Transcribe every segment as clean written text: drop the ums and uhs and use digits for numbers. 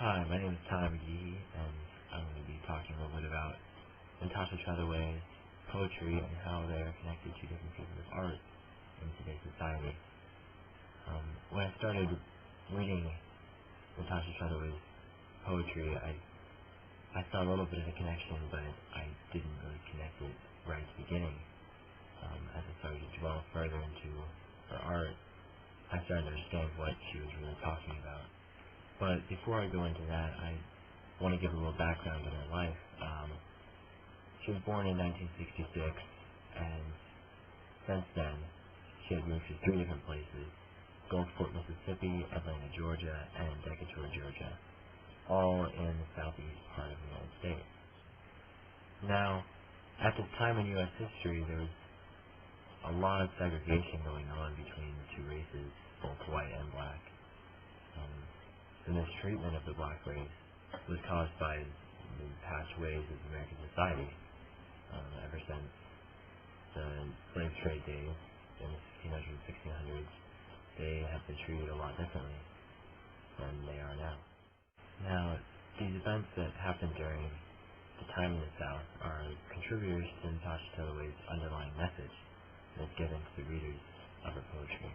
Hi, my name is Tyler McGee, and I'm going to be talking a little bit about Natasha Trethewey's poetry and how they're connected to different pieces of art in today's society. When I started reading Natasha Trethewey's poetry, I saw a little bit of a connection, but I didn't really connect it right at the beginning. As I started to dwell further into her art, I started to understand what she was really talking about. But before I go into that, I want to give a little background on her life. She was born in 1966, and since then, she has moved to 3 different places: Gulfport, Mississippi, Atlanta, Georgia, and Decatur, Georgia, all in the southeast part of the United States. Now, at this time in U.S. history, there was a lot of segregation going on between the two races, both white and black. The mistreatment of the black race was caused by the past ways of American society. Ever since the slave trade days in the 1500s and 1600s, they have been treated a lot differently than they are now. Now, these events that happened during the time in the South are contributors to Natasha Trethewey's underlying message that's given to the readers of her poetry.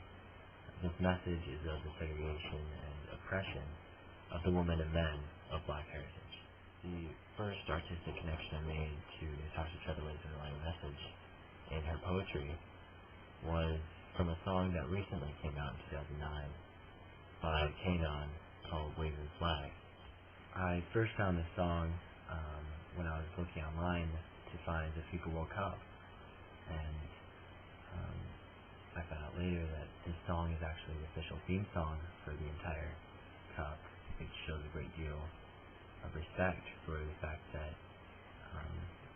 This message is of the segregation and oppression of the women and men of black heritage. The first artistic connection I made to Natasha Trethewey's underlying message in her poetry was from a song that recently came out in 2009 by Kanon called Waving Flag. I first found this song when I was looking online to find If People Woke Up, and I found out later that this song is actually the official theme song for the entire cup. It shows a great deal of respect for the fact that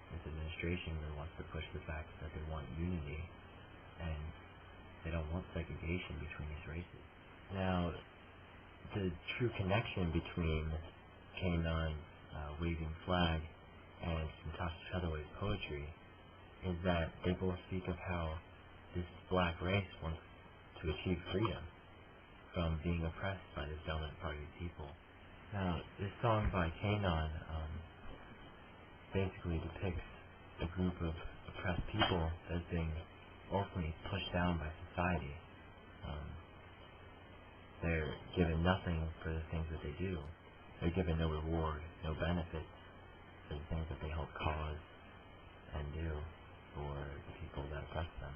this administration really wants to push the fact that they want unity and they don't want segregation between these races. Now, the true connection between Kanon, Waving Flag, and Natasha Trethewey's poetry is that they both speak of how this black race wants to achieve freedom from being oppressed by this dominant party of people. Now, this song by Kanon basically depicts a group of oppressed people as being ultimately pushed down by society. They're given nothing for the things that they do. They're given no reward, no benefits for the things that they help cause and do for the people that oppress them.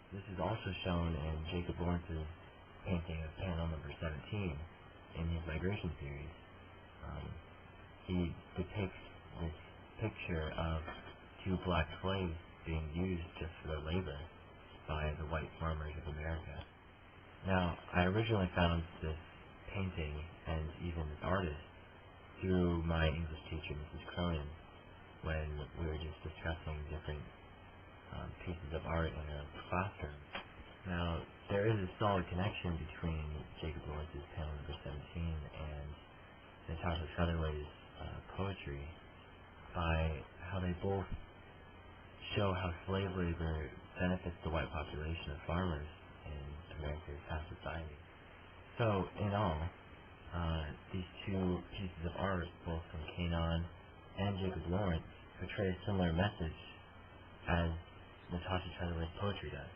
This is also shown in Jacob Lawrence's painting of panel number 17 in his Migration series. He depicts this picture of 2 black slaves being used just for their labor by the white farmers of America. Now, I originally found this painting and even this artist through my English teacher, Mrs. Cronin, when we were just discussing different pieces of art in a classroom. Now, there is a solid connection between Jacob Lawrence's panel number 17 and Natasha Trethewey's poetry by how they both show how slave labor benefits the white population of farmers in America's past society. So, in all, these 2 pieces of art, both from Kanon and Jacob Lawrence, portray a similar message as Natasha Trethewey's poetry does.